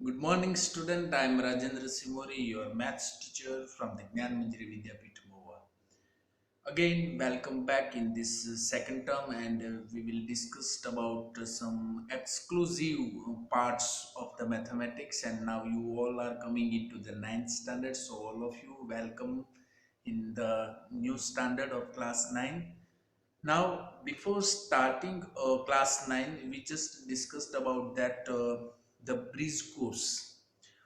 Good morning, student. I am Rajendra Mori, your maths teacher from the Gyanmanjari Vidyapith Mahuva. Again, welcome back in this second term, and we will discuss about some exclusive parts of the mathematics. And now you all are coming into the ninth standard, so all of you welcome in the new standard of class 9. Now, before starting class 9, we just discussed about that the breeze course.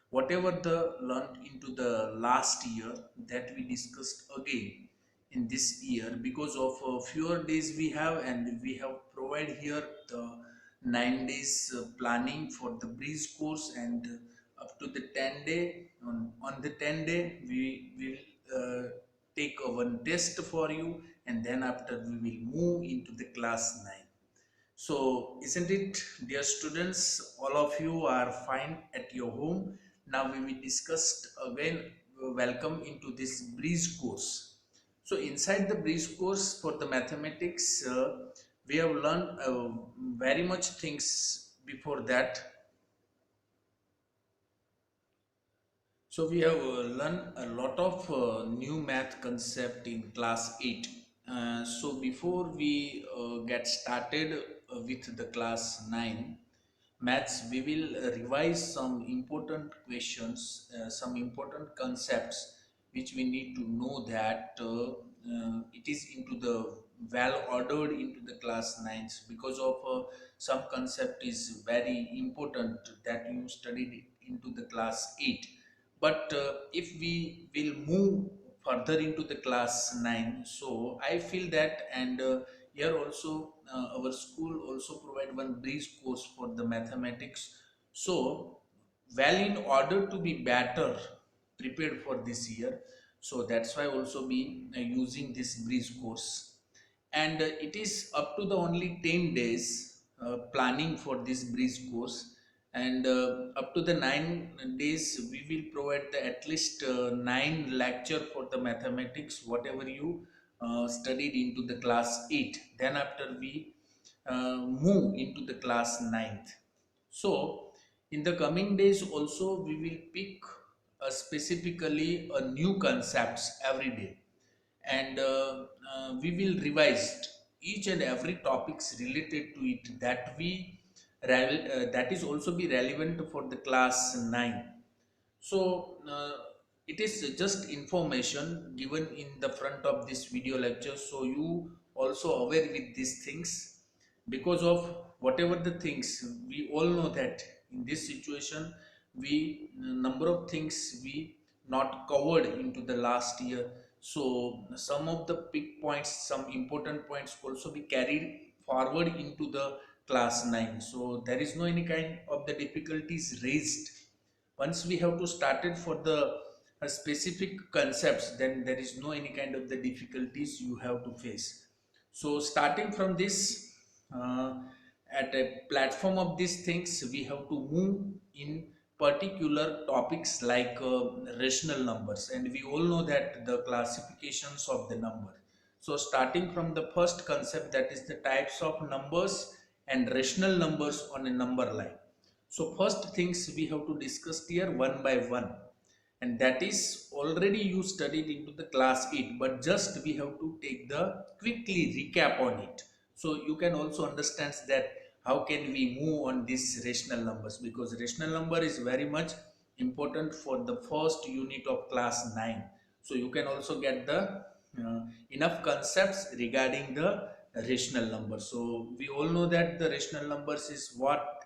Whatever the learned into the last year, that we discussed again in this year because of fewer days we have, and we have provided here the 9 days planning for the breeze course, and up to the 10 day. On the 10 day we will take one test for you, and then after we will move into the class 9. So, isn't it, dear students, all of you are fine at your home? Now we will discuss again, welcome into this breeze course. So, inside the breeze course for the mathematics, we have learned very much things before that. So we have learned a lot of new math concept in class 8. So before we get started with the class 9 maths, we will revise some important questions, some important concepts which we need to know that it is into the well ordered into the class 9s because of some concept is very important that you studied into the class 8. But if we will move further into the class 9, so I feel that, and here also our school also provide one breeze course for the mathematics. So well, in order to be better prepared for this year, so that's why also be using this breeze course, and it is up to the only 10 days planning for this breeze course, and up to the 9 days we will provide the at least 9 lecture for the mathematics whatever you studied into the class 8. Then after we move into the class 9th. So in the coming days also we will pick specifically a new concepts every day, and we will revise each and every topics related to it that that is also be relevant for the class 9. So it is just information given in the front of this video lecture, so you also aware with these things because of whatever the things we all know that in this situation we number of things we not covered into the last year. So some of the big points, some important points also be carried forward into the class 9. So there is no any kind of the difficulties raised once we have to start it for the specific concepts, then there is no any kind of the difficulties you have to face. So starting from this uh, at a platform of these things we have to move in particular topics like rational numbers, and we all know that the classifications of the number. So starting from the first concept, that is the types of numbers and rational numbers on a number line. So first things we have to discuss here one by one, and that is already you studied into the class 8, but just we have to take the quickly recap on it. So you can also understand that how can we move on these rational numbers, because rational number is very much important for the first unit of class 9. So you can also get the enough concepts regarding the rational number. So we all know that the rational numbers is what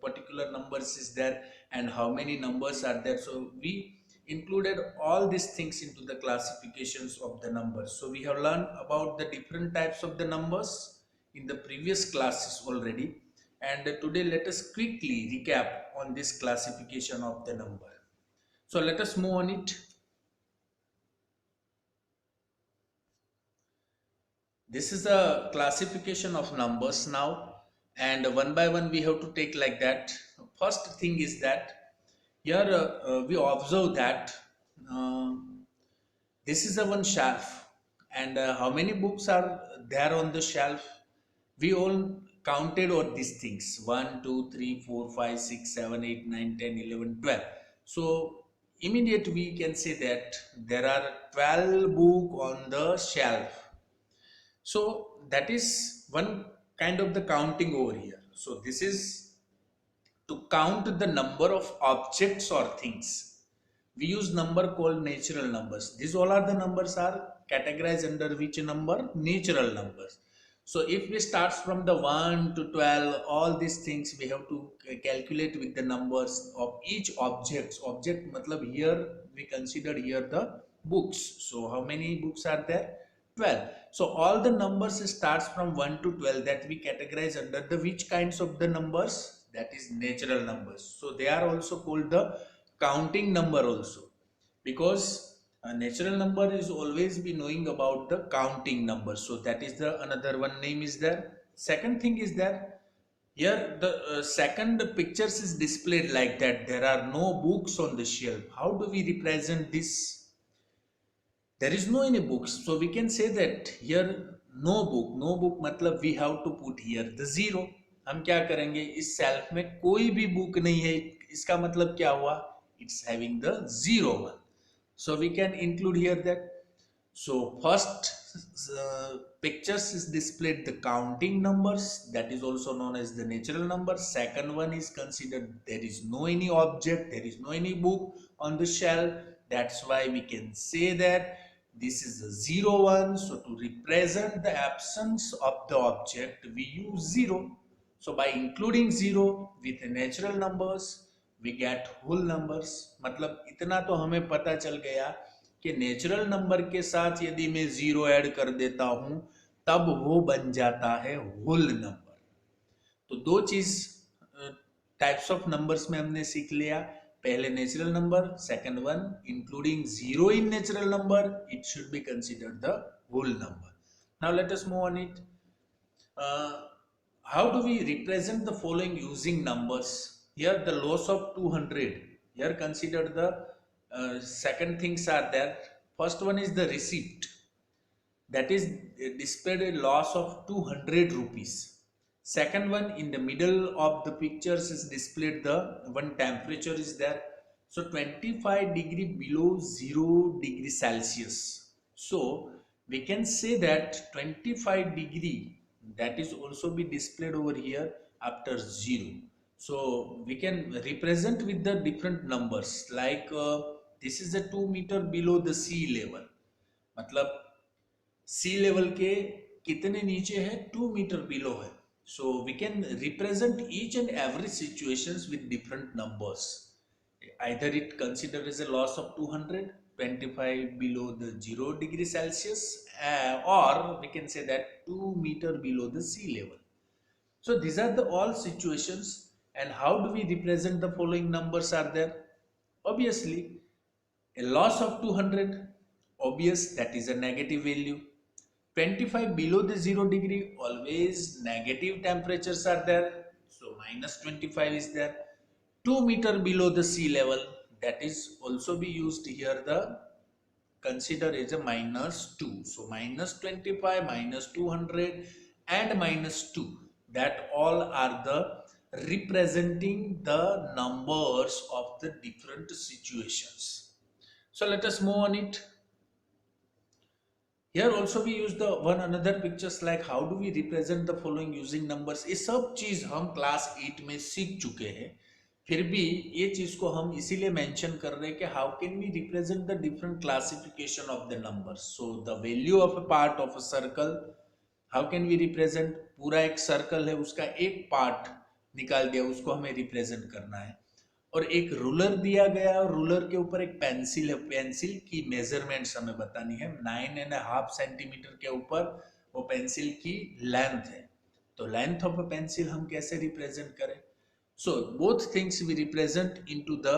particular numbers is there and how many numbers are there. So we included all these things into the classifications of the numbers. So we have learned about the different types of the numbers in the previous classes already, and today let us quickly recap on this classification of the number. So let us move on it. This is a classification of numbers now, and one by one we have to take like that. First thing is that here we observe that uh, this is a one shelf, and how many books are there on the shelf? We all counted all these things 1 2 3 4 5 6 7 8 9 10 11 12. So immediate we can say that there are 12 book on the shelf. So that is one kind of the counting over here. So this is to count the number of objects or things. We use number called natural numbers. These all are the numbers are categorized under which number? Natural numbers. So if we start from the 1 to 12, all these things we have to calculate with the numbers of each objects. Object matlab here we consider here the books. So how many books are there? 12. So all the numbers starts from 1 to 12 that we categorize under the which kinds of the numbers? That is natural numbers. So they are also called the counting number also, because a natural number is always be knowing about the counting number. So that is the another one name is there. Second thing is that here the second pictures is displayed like that. There are no books on the shelf. How do we represent this? There is no any books, so we can say that here no book. No book मतलब we have to put here the zero. हम क्या करेंगे? इस self में कोई भी book नहीं है, इसका मतलब क्या हुआ? It's having the zero one. So we can include here that. So first pictures is displayed the counting numbers, that is also known as the natural number. Second one is considered there is no any object, there is no any book on the shelf. That's why we can say that this is a zero one. So to represent the absence of the object we use zero. So by including zero with the natural numbers we get whole numbers. मतलब इतना तो हमें पता चल गया कि natural number के साथ यदि मैं जीरो ऐड कर देता हूं तब वो बन जाता है होल नंबर. तो दो चीज टाइप्स ऑफ नंबर्स में हमने सीख लिया. पहले natural number, second one including zero in natural number it should be considered the whole number. Now let us move on it. How do we represent the following using numbers? Here the loss of 200. Here consider the second things are there. First one is the receipt, that is displayed a loss of 200 rupees. Second one in the middle of the pictures is displayed the one temperature is there. So 25 degree below 0 degree Celsius. So we can say that 25 degree that is also be displayed over here after 0. So we can represent with the different numbers like this is a 2 meter below the sea level. मतलब सी level के कितने नीचे है? 2 metre below है. So we can represent each and every situations with different numbers. Either it considered as a loss of 200, 25 below the 0 degree Celsius, or we can say that 2 meter below the sea level. So these are the all situations. And how do we represent the following numbers are there? Obviously a loss of 200, obvious that is a negative value. 25 below the 0 degree, always negative temperatures are there, so minus 25 is there. 2 meter below the sea level, that is also be used here the consider as a minus 2. So minus 25, minus 200 and minus 2, that all are the representing the numbers of the different situations. So let us move on it. Here also we use the one another pictures like how do we represent the following using numbers. ये सब चीज हम class 8 में सीख चुके हैं, फिर भी ये चीज को हम इसीलिए मेंशन कर रहे हैं कि how can we represent the different classification of the numbers. So the value of a part of a circle, how can we represent? पूरा एक सर्कल है उसका एक पार्ट निकाल दिया, उसको हमें रिप्रेजेंट करना है. और एक रूलर दिया गया और रूलर के ऊपर एक पेंसिल है, पेंसिल की मेजरमेंट्स हमें बतानी है. 9.5 सेंटीमीटर के ऊपर वो पेंसिल की लेंथ है, तो लेंथ ऑफ अ पेंसिल हम कैसे रिप्रेजेंट करें? So both things we represent into the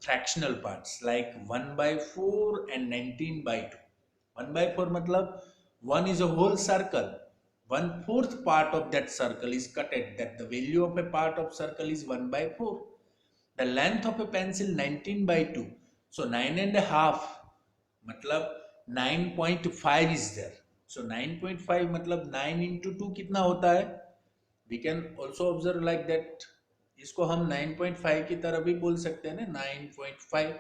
fractional parts like 1/4 and 19/2. 1/4 मतलब 1 is a whole circle, 1/4 part of that circle is cutted, that the value of a part of circle is 1/4. The length of a pencil 19/2. So 9.5 मतलब 9.5 is there. So 9.5 मतलब 9 into 2 कितना होता है? We can also observe like that, इसको हम 9.5 की तरह भी बोल सकते हैं ना, 9.5।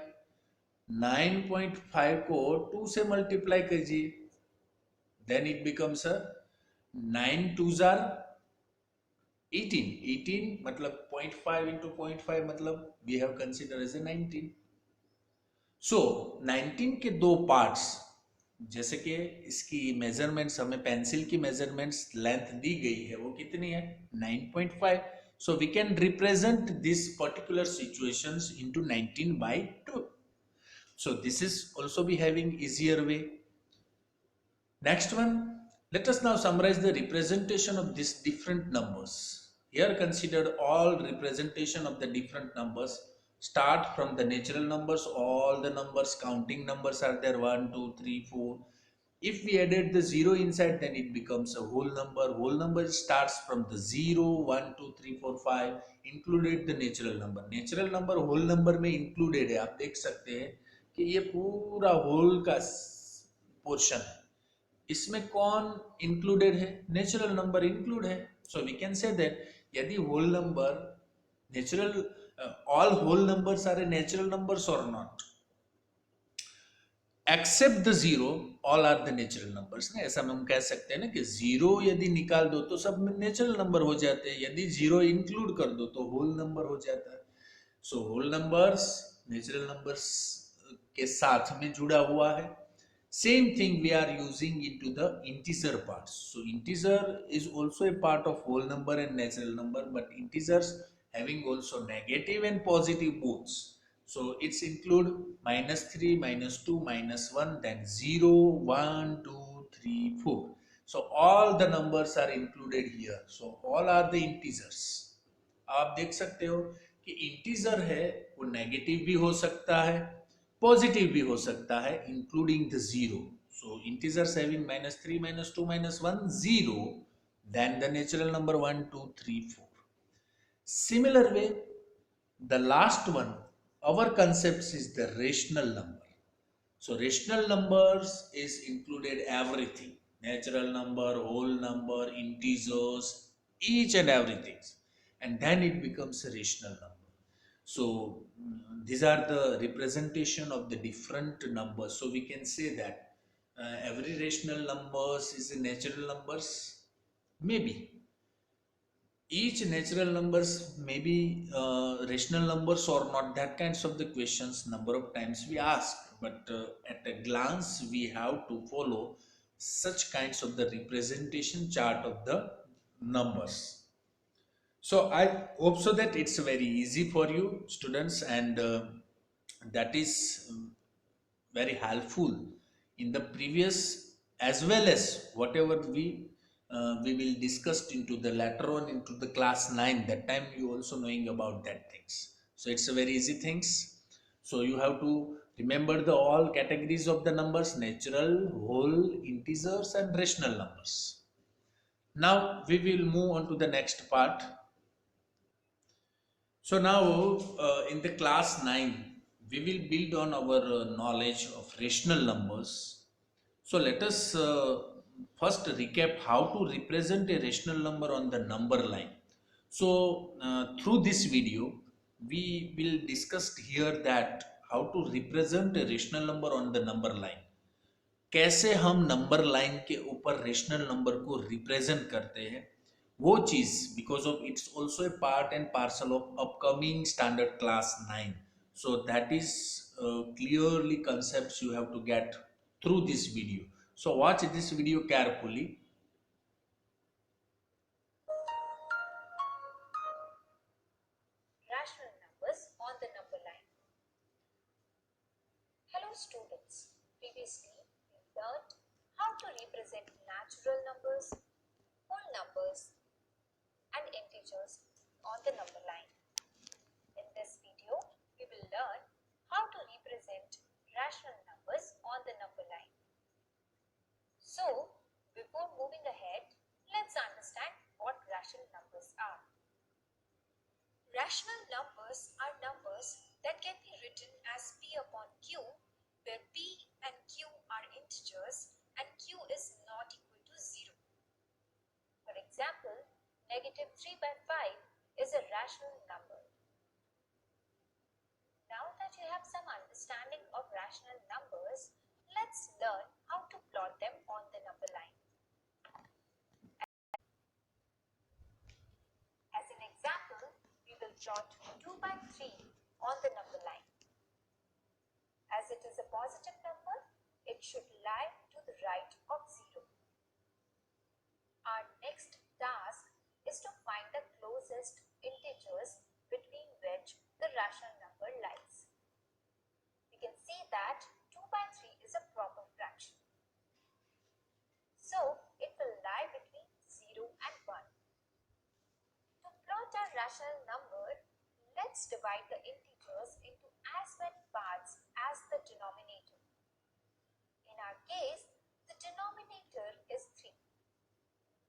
9.5 को 2 से मल्टीप्लाई कीजिए, then it becomes a 9 2s are 18। 18 मतलब 0.5 इंटू 0.5 मतलब we have consider as a 19। So 19 के दो पार्ट्स, जैसे कि इसकी मेजरमेंट्स, हमें पेंसिल की मेजरमेंट्स लेंथ दी गई है, वो कितनी है 9.5। So we can represent this particular situations into 19 by 2। So this is also be having easier way. Next one, let us now summarize the representation of these different numbers. Here consider all representation of the different numbers. Start from the natural numbers, all the numbers, counting numbers are there, 1, 2, 3, 4. If we added the 0 inside, then it becomes a whole number. Whole number starts from the 0, 1, 2, 3, 4, 5, included the natural number. Natural number whole number में included है, आप देख सकते हैं कि ये पूरा whole का पोर्शन है, इसमें कौन इंक्लूडेड है, नेचुरल नंबर इंक्लूड है। So we can say that यदि whole number natural, all whole numbers are a natural numbers और not, except the zero all are the natural numbers ना, ऐसा हम कह सकते हैं ना कि जीरो यदि निकाल दो तो सब नेचुरल नंबर हो जाते हैं, यदि जीरो इंक्लूड कर दो तो होल नंबर हो जाता है। So whole numbers natural numbers के साथ में जुड़ा हुआ है। Same thing we are using into the integer parts. So integer is also a part of whole number and natural number, but integers having also negative and positive boths. So it's include -3, -2, -1, then 0, 1, 2, 3, 4. So all the numbers are included here. So all are the integers. आप देख सकते हो कि integer है वो negative भी हो सकता है, पॉजिटिव भी हो सकता है, including the zero. So integers having -3, -2, -1, 0, then the natural number 1, 2, 3, 4। Similar way, the last one, our concepts is the rational number. So rational numbers is included everything, natural number, whole number, integers, each and everything, and then it becomes a rational number. So these are the representation of the different numbers. So we can say that every rational numbers is a natural numbers, maybe each natural numbers may be rational numbers or not, that kinds of the questions number of times we ask, but at a glance we have to follow such kinds of the representation chart of the numbers. So I hope so that it's very easy for you students, and that is very helpful in the previous as well as whatever we will discuss into the later on into the class 9, that time you also knowing about that things. So it's a very easy things. So you have to remember the all categories of the numbers: natural, whole, integers and rational numbers. Now we will move on to the next part. So now in the class 9, we will build on our knowledge of rational numbers. So let us first recap how to represent a rational number on the number line. So through this video, we will discuss here that how to represent a rational number on the number line. कैसे हम number line के ऊपर rational number को represent करते हैं, वो चीज, because of its also a part and parcel of upcoming standard class 9. So that is clearly concepts you have to get through this video. So watch this video carefully. Rational numbers on the number line. Hello students, previously we learned how to represent natural numbers, whole numbers and integers on the number line. In this video, we will learn how to represent rational numbers on the number line. So, before moving ahead, let's understand what rational numbers are. Rational numbers are numbers that can be written as P upon Q, where P and Q are integers and Q is not equal to 0. For example, -3 understanding of rational numbers, let's learn how to plot them on the number line. As an example, we will plot 2 by 3 on the number line. As it is a positive number, it should lie to the right of 0. Our next task is to find the closest integers between which the rational number lies. We can see that 2 by 3 is a proper fraction. So, it will lie between 0 and 1. To plot our rational number, let's divide the integers into as many parts as the denominator. In our case, the denominator is 3.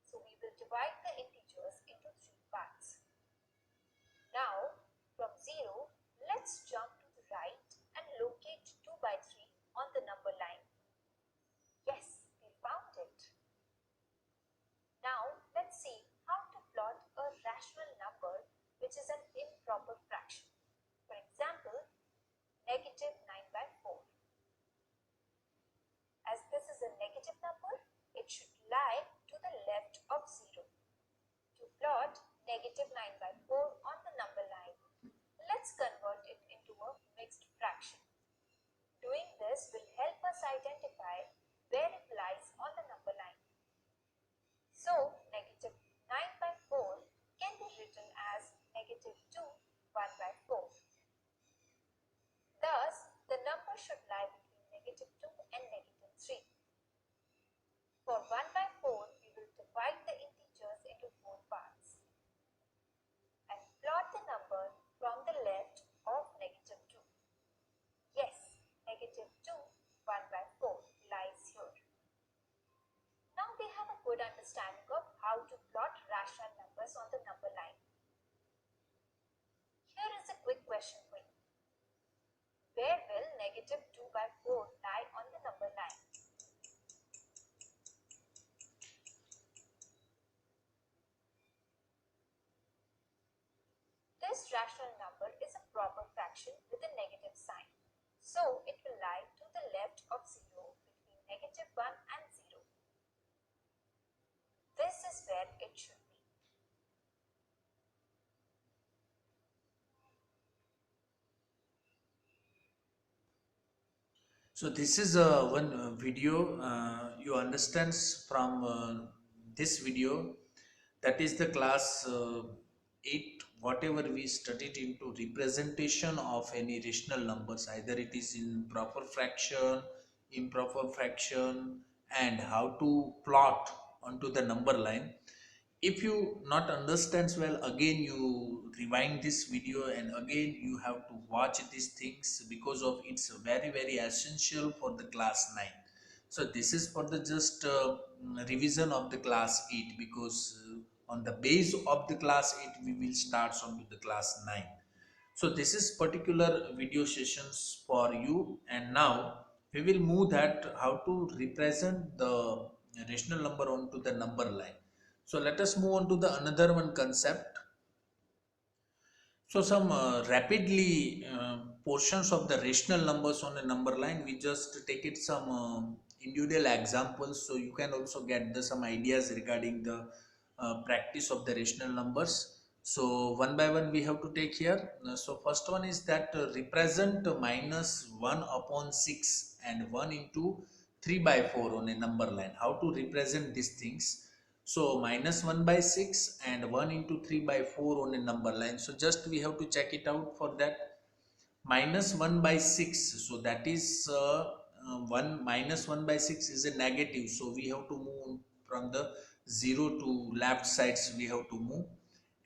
So we will divide the integers into 3 parts. Now, from 0, let's jump to the right and locate 2 by 3 on the number line. Yes, we found it. Now, let's see how to plot a rational number which is an improper fraction. For example, negative 9 by 4. As this is a negative number, it should lie to the left of 0. To plot negative 9 by 4 on the number line, let's convert it into a mixed fraction. Doing this will help us identify where it lies on the number line. So, negative 9 by 4 can be written as negative 2 1 by 4. Thus, the number should lie between negative 2 and negative 3. For 1 by 4, we will divide the integers into 4 parts and plot the number from the left of negative 2. Yes, negative 2 1 by 4 lies here. Now we have a good understanding of how to plot rational numbers on the number line. Here is a quick question for you. Where will negative 2 by 4 lie on the number line? This rational number is a proper fraction with a negative sign. So it will lie to the left of 0 between negative 1 and 0. This is where it should be. So this is one video you understands from this video, that is the class 8 whatever we studied into representation of any rational numbers, either it is in proper fraction, improper fraction, and how to plot onto the number line. If you not understands well, again you rewind this video and again you have to watch these things, because of it's very essential for the class 9. So this is for the just revision of the class 8, because on the base of the class 8 we will start on with the class 9. So this is particular video sessions for you, and now we will move that how to represent the rational number onto the number line. So let us move on to the another one concept. So some rapidly portions of the rational numbers on a number line, we just take it some individual examples, so you can also get some ideas regarding the practice of the rational numbers. So one by one we have to take here. So first one is that represent minus 1 upon 6 and 1 into 3 by 4 on a number line. How to represent these things? So minus 1 by 6 and 1 into 3 by 4 on a number line. So just we have to check it out for that. Minus 1 by 6. So that is 1 minus 1 by 6 is a negative. So we have to move from the 0 to left sides we have to move.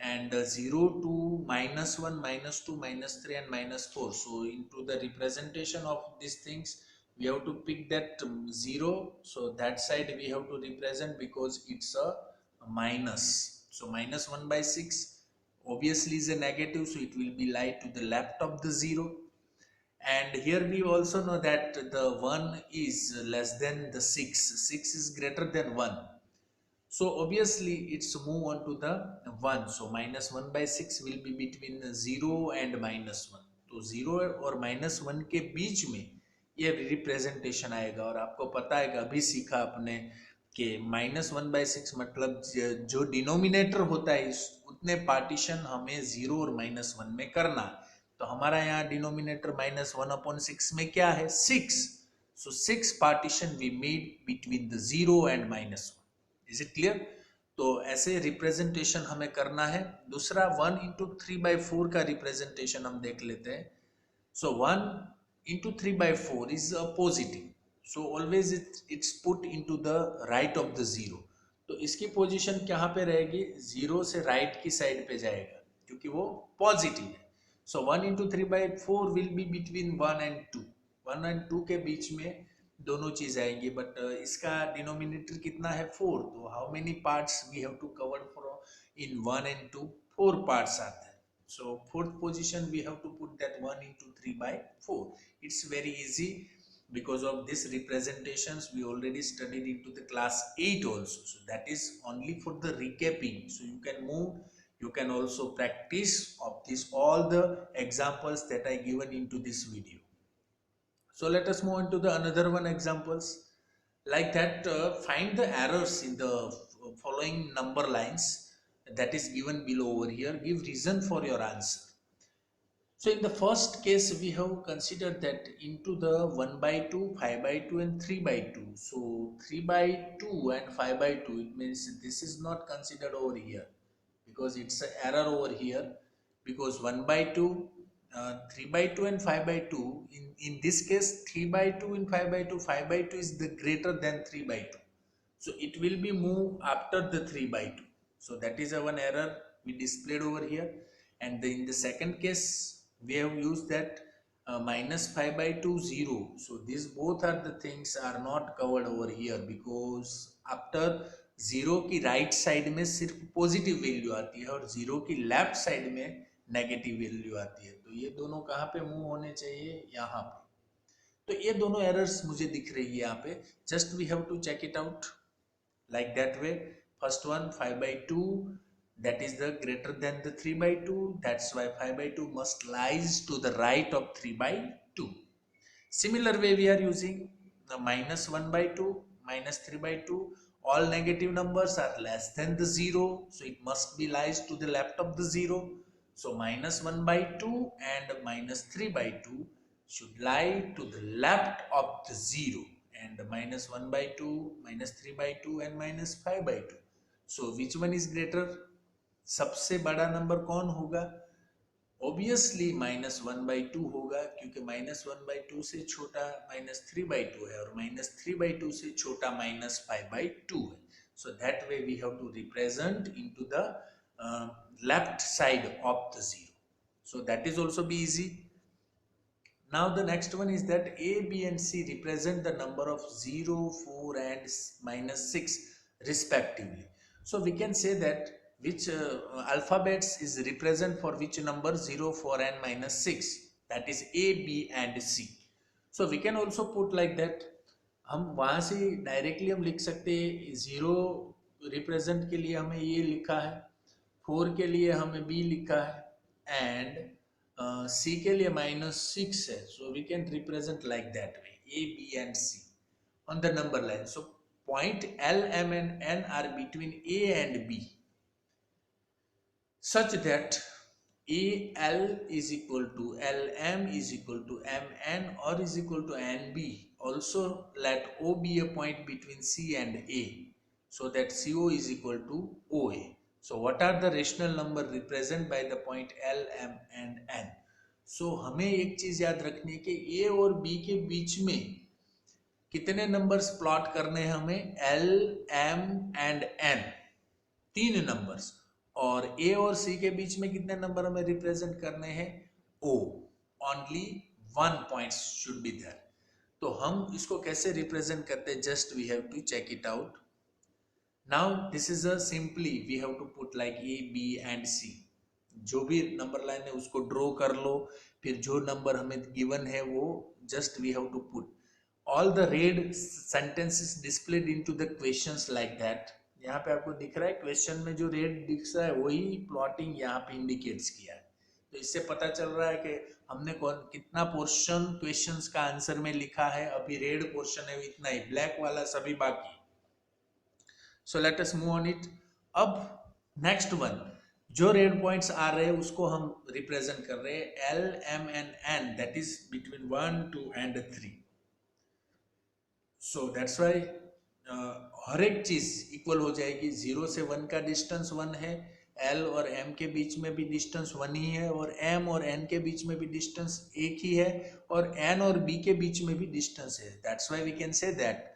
And 0 to minus 1, minus 2, minus 3 and minus 4. So into the representation of these things, we have to pick that 0. So that side we have to represent because it's a minus. So minus 1 by 6 obviously is a negative, so it will be lie to the left of the 0. And here we also know that the 1 is less than the 6. 6 is greater than 1. So obviously it's move on to the 1. So minus 1 by 6 will be between 0 and minus 1. तो 0 और -1 के बीच में ये representation आएगा। और आपको पता है कि अभी सीखा आपने कि -1/6 मतलब जो डिनोमिनेटर होता है इस उतने पार्टीशन हमें 0 और -1 में करना है। तो हमारा यहाँ डिनोमिनेटर -1/6 में क्या है, 6। So 6 partition we made between the 0 and -1। Is it clear? तो ऐसे रिप्रेजेंटेशन हमें करना है। दूसरा 1 × 3/4 का रिप्रेजेंटेशन हम देख लेते हैं। So 1 × 3/4 is a positive. So always it's put into the right of the zero. तो इसकी पोजीशन कहाँ पे रहेगी, जीरो से राइट की साइड पे जाएगा क्योंकि वो पॉजिटिव है। सो 1 × 3/4 will be between 1 and 2। 1 and 2 के बीच में दोनों चीज आएंगी। बट इसका डिनोमिनेटर कितना है, 4। तो how many parts we have to cover for in 1 and 2? 4 parts आते हैं। So fourth position we have to put that 1 × 3/4. It's very easy because of this representations we already studied into the class 8 also. So that is only for the recapping. So you can move, you can also practice of this all the examples that I given into this video. So let us move into the another one examples like that. Find the errors in the following number lines that is given below over here. Give reason for your answer. So in the first case, we have considered that into the 1/2, 5/2 and 3/2. So 3/2 and 5/2, it means this is not considered over here because it's an error over here, because 1/2, 3/2 and 5/2, in this case 3/2 and 5/2, 5/2 is the greater than 3/2. So it will be moved after the 3/2. So that is a one error we displayed over here. And in the second case we have used that -5/2, 0. So these both are the things are not covered over here because after 0 की right side में सिर्फ positive value आती है और 0 की left side में negative value आती है। तो ये दोनों कहाँ पे मूव होने चाहिए, यहाँ पे। तो ये दोनों एरर्स मुझे दिख रही है यहाँ पे। Just we have to check it out like that way. First one 5/2, that is the greater than the 3/2, that's why 5/2 must lies to the right of 3/2. Similar way we are using the -1/2, -3/2. All negative numbers are less than the 0, so it must be lies to the left of the 0. So -1/2 and -3/2 should lie to the left of the 0, and -1/2, -3/2 and -5/2. So which one is greater? सबसे बड़ा number कौन होगा? Obviously -1/2 होगा क्योंकि -1/2 से छोटा -3/2 है और -3/2 से छोटा -5/2 है. So that way we have to represent into the left side of the 0. So that is also be easy. Now the next one is that A, B and C represent the number of 0, 4 and -6 respectively. So we can say that which alphabets is represent for which number 0, 4 and -6, that is A, B and C. So we can also put like that. हम वहाँ से directly हम लिख सकते हैं 0 represent के लिए हमें ये लिखा है, 4 के लिए हमें B लिखा है एंड C के लिए -6 है. So we can represent like that way A, B and C on the number line. So point L, M and N are between A and B such that AL is equal to LM is equal to MN or is equal to NB. Also let O be a point between C and A so that CO is equal to OA. So what are the rational number represented by the point L, M and N? So हमें एक चीज याद रखनी है कि A और B के बीच में कितने नंबर्स प्लॉट करने हैं हमें, L, M and N, 3 numbers, और A और C के बीच में कितने नंबर हमें रिप्रेजेंट करने हैं, O, only 1 point should be there. तो हम इसको कैसे रिप्रेजेंट करते हैं, just we have to check it out. Now this is a simply we have to put like A, B and C. जो भी नंबर लाइन है उसको ड्रॉ कर लो, फिर जो नंबर हमें गिवन है वो just we have to put. All the red sentences displayed into the questions like that. यहाँ पे आपको दिख रहा है क्वेश्चन में जो रेड दिख रहा है वही प्लॉटिंग यहाँ पे इंडिकेट्स किया है. तो इससे पता चल रहा है कि हमने कौन कितना पोर्शन क्वेश्चंस का आंसर में लिखा है, अभी रेड पोर्शन है इतना ही, ब्लैक वाला सभी बाकी। So let us move on it. अब नेक्स्ट वन, जो रेड पॉइंट्स आ रहे हैं उसको हम रिप्रेजेंट कर रहे हैं L M and N, that is between 1 2 and 3। So that's why हर एक चीज इक्वल हो जाएगी। 0 से 1 का डिस्टेंस 1 है, एल और एम के बीच में भी डिस्टेंस 1 ही है, और एम और एन के बीच में भी डिस्टेंस एक ही है, और एन और बी के बीच में भी डिस्टेंस है। That's why we can say that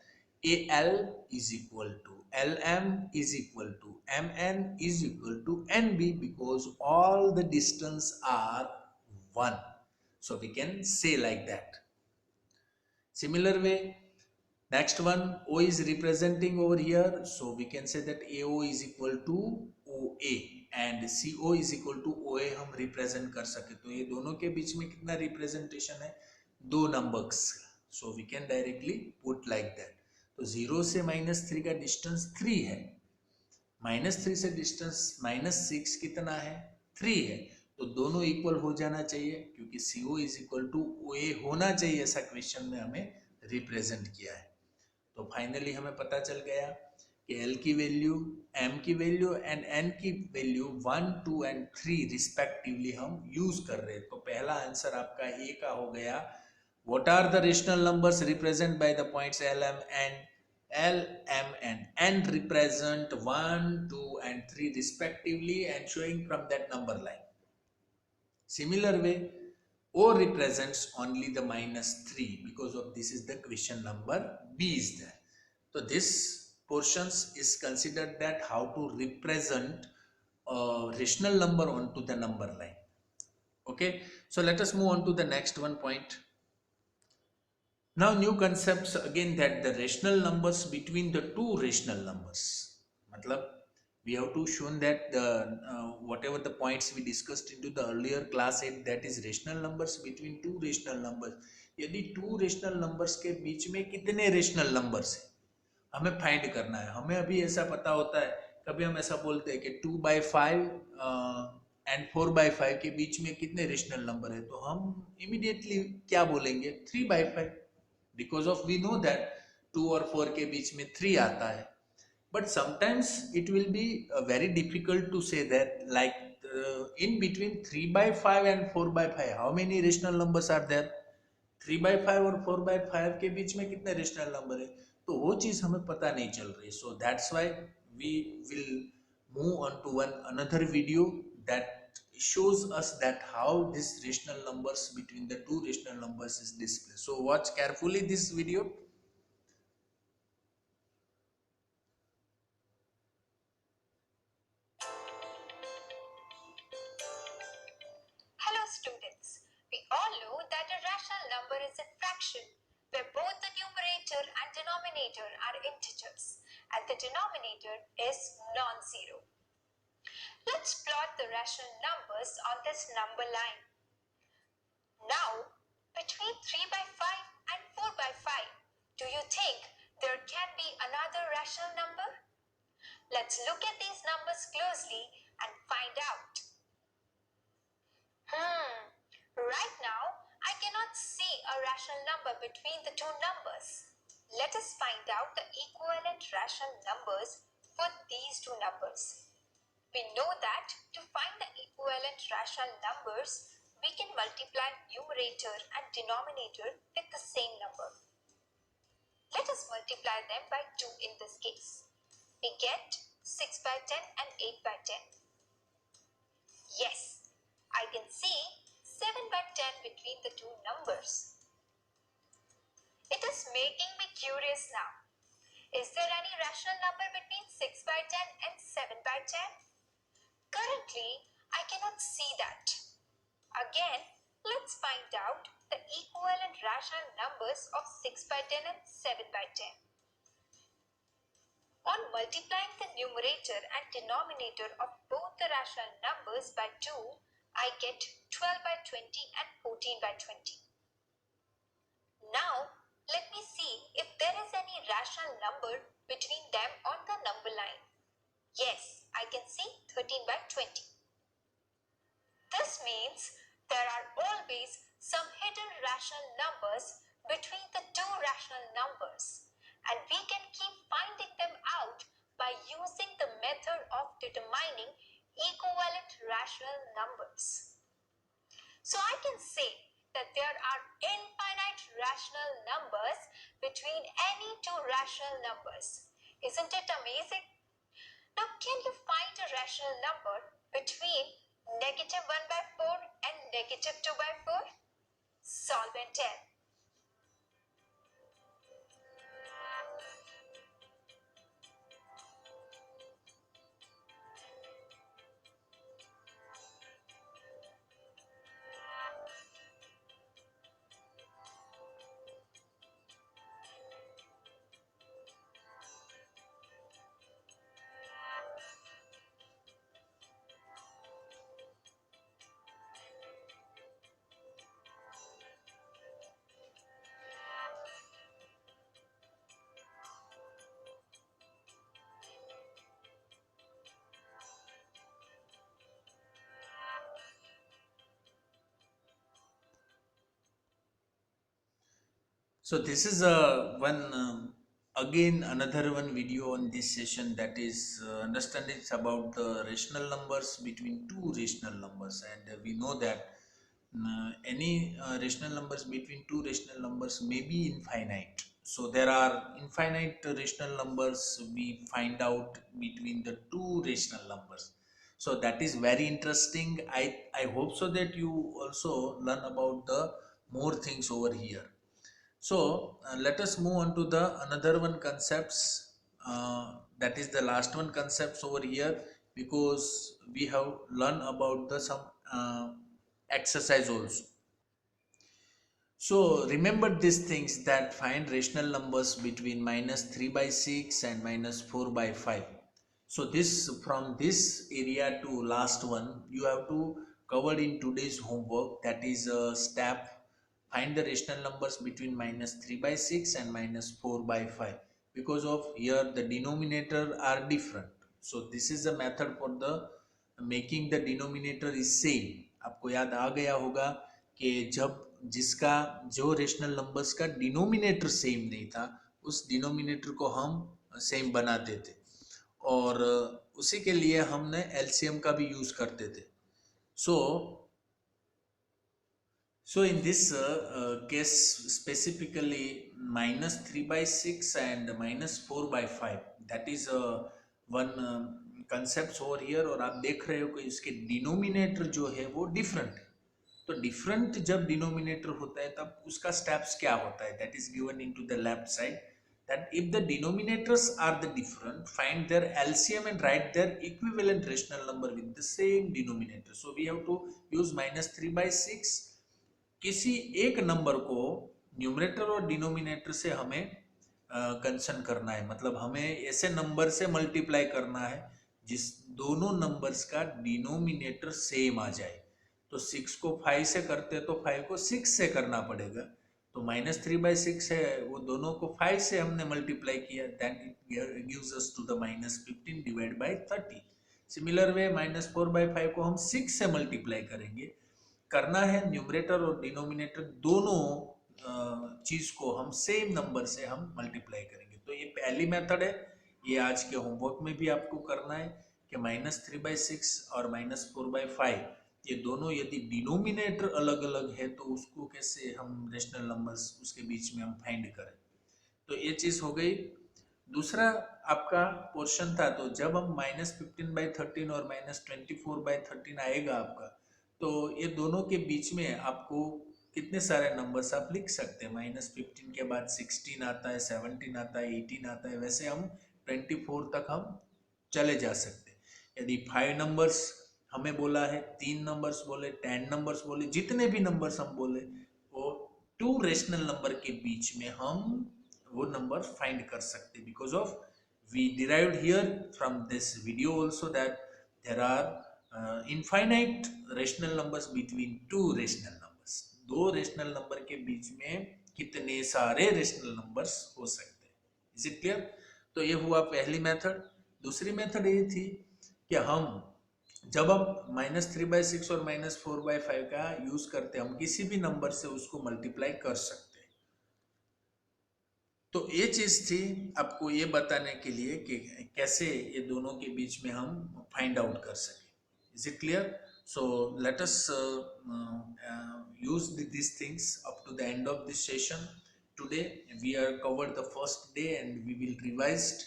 A L is equal to L M is equal to M N is equal to N B, because all the distance are 1। So we can say like that. Similar way, next one, O is representing over here, so we can say that AO is equal to OA and CO is equal to OA हम represent कर सके। तो ये दोनों के बीच में कितना representation है, 2 numbers, so we can directly put like that। तो 0 से -3 का distance 3 है, -3 से डिस्टेंस -6 कितना है, 3 है, तो दोनों इक्वल हो जाना चाहिए, क्योंकि CO is equal to OA होना चाहिए, ऐसा क्वेश्चन में हमें रिप्रेजेंट किया है। तो फाइनली हमें पता चल गया कि L की वैल्यू, M की वैल्यू एंड N की वैल्यू 1 2 and 3 रिस्पेक्टिवली हम यूज कर रहे हैं। तो पहला आंसर आपका ए का हो गया, what are the rational numbers represented by the points L M and N represent 1 2 and 3 respectively and showing from that number line। Similar way, O represents only the -3, because of this is the question number B is there। So this portions is considered that how to represent a rational number onto the number line। Okay, so let us move on to the next one point। Now new concepts again, that the rational numbers between the two rational numbers, matlab we have to shown that the whatever the points we discussed into the earlier class 8, that is rational numbers between two rational numbers। यदि two rational numbers के बीच में कितने rational numbers है हमें find करना है। हमें अभी ऐसा पता होता है, कभी हम ऐसा बोलते हैं कि 2/5 एंड 4/5 के बीच में कितने रेशनल नंबर है, तो हम इमीडिएटली क्या बोलेंगे, 3/5, because of we know that 2 और 4 के बीच में 3 आता है। But sometimes it will be very difficult to say that, like in between 3/5 and 4/5 how many rational numbers are there, 3/5 और 4/5 के बीच में कितने रेशनल नंबर है, तो वो चीज हमें पता नहीं चल रही। So that's why we will move on to one another video that shows us that how this rational numbers between the two rational numbers is displayed। So watch carefully this video। Hello students, we all know that a rational number is a fraction where both the numerator and denominator are integers and the denominator is non-zero. Let's plot the rational numbers on this number line. Now, between 3/5 and 4/5, do you think there can be another rational number? Let's look at these numbers closely and find out. Right now, I cannot see a rational number between the two numbers. Let us find out the equivalent rational numbers for these two numbers. We know that to find the equivalent rational numbers, we can multiply numerator and denominator with the same number. Let us multiply them by 2 in this case. We get 6/10 and 8/10. Yes, I can see 7/10 between the two numbers. It is making me curious now. Is there any rational number between 6/10 and 7/10? Currently, I cannot see that. Again, let's find out the equivalent rational numbers of 6/10 and 7/10. On multiplying the numerator and denominator of both the rational numbers by 2, I get 12/20 and 14/20. Now, let me see if there is any rational number between them on the number line. Yes, I can see 13/20. This means There are always some hidden rational numbers between the two rational numbers, and we can keep finding them out by using the method of determining equivalent rational numbers. So I can say that there are infinite rational numbers between any two rational numbers. Isn't it amazing? Now, can you find a rational number between negative 1 by 4 and negative 2 by 4? Solve and tell. So this is a one again another one video on this session, that is understanding about the rational numbers between two rational numbers, and we know that any rational numbers between two rational numbers may be infinite. So there are infinite rational numbers we find out between the two rational numbers. So that is very interesting. I hope so that you also learn about the more things over here. So let us move on to the another one concepts. That is the last one concepts over here, because we have learned about the some exercise also. So remember these things, that find rational numbers between minus 3 by 6 and minus 4 by 5. So this, from this area to last one, you have to cover in today's homework, that is a step, find the rational numbers between minus 3 by 6 and minus 4 by 5, because of here the denominator are different. So this is a method for the making the denominator is same. आपको याद आ गया होगा कि जब जिसका जो rational numbers का denominator same नहीं था, उस डिनोमिनेटर को हम सेम बनाते थे, और उसी के लिए हमने एलसीएम का भी यूज करते थे. सो in this case specifically, minus 3 by 6 and minus 4 by 5, that is one concepts over here. और आप देख रहे हो कि इसके डिनोमिनेटर जो है वो डिफरेंट है. तो डिफरेंट जब डिनोमिनेटर होता है तब उसका स्टेप्स क्या होता है, that is given into the left side, that if the denominators are the different, find their LCM and write their equivalent rational number with the same denominator. So we have to use minus 3 by 6. किसी एक number को numerator और denominator से हमें concern करना है, मतलब हमें ऐसे नंबर से मल्टीप्लाई करना है जिस दोनों नंबर्स का डिनोमिनेटर सेम आ जाए. तो 6 को 5 से करते हैं तो 5 को 6 से करना पड़ेगा. तो माइनस 3 बाई 6 है, वो दोनों को 5 से हमने मल्टीप्लाई किया, then it gives us to the minus 15 divide by 30. Similar way minus 4 by 5 को हम 6 से मल्टीप्लाई करेंगे. करना है न्यूमरेटर और डिनोमिनेटर दोनों चीज को हम सेम नंबर से हम मल्टीप्लाई करेंगे. तो ये पहली मेथड है, ये आज के होमवर्क में भी आपको करना है कि माइनस 3 बाई 6 और माइनस 4 बाई 5, ये दोनों यदि डिनोमिनेटर अलग अलग है तो उसको कैसे हम रेशनल नंबर्स उसके बीच में हम फाइंड करें. तो ये चीज हो गई. दूसरा आपका पोर्शन था, तो जब हम माइनस 15 बाई 13 और माइनस 24 बाई 13 आएगा आपका, तो ये दोनों के बीच में आपको कितने सारे नंबर्स आप लिख सकते हैं. माइनस 15 के बाद 16 आता है, 17 आता है, 18 आता है, वैसे हम 24 तक हम चले जा सकते हैं. यदि 5 नंबर्स हमें बोला है, 3 नंबर्स बोले, 10 नंबर्स बोले, जितने भी नंबर्स हम बोले, वो टू रेशनल नंबर के बीच में हम वो नंबर फाइंड कर सकते हैं. Because of we derived here from this video also that there are infinite rational numbers between two rational numbers. दो रेशनल नंबर के बीच में कितने सारे रेशनल नंबर्स हो सकते हैं. Is it clear? तो ये हुआ पहली मेथड. दूसरी मेथड ये थी कि हम जब आप -3/6 और -4/5 का यूज करते हैं, हम किसी भी नंबर से उसको मल्टीप्लाई कर सकते हैं। तो ये चीज थी आपको ये बताने के लिए कि कैसे ये दोनों के बीच में हम फाइंड आउट कर सके। Is it clear? So let us use these things up to the end of this session. Today we are covered the first day and we will revised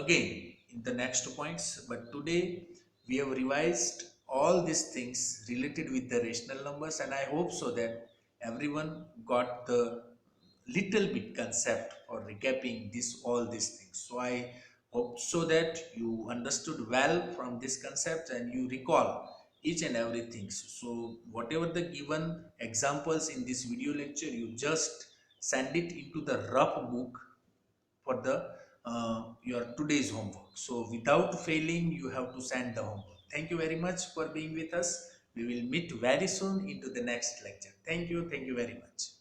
again in the next points, but today we have revised all these things related with the rational numbers, and I hope so that everyone got the little bit concept for recapping this all these things. So I hope so that you understood well from this concept and you recall each and everything. So whatever the given examples in this video lecture, you just send it into the rough book for the your today's homework. So without failing, you have to send the homework. Thank you very much for being with us. We will meet very soon into the next lecture. Thank you very much.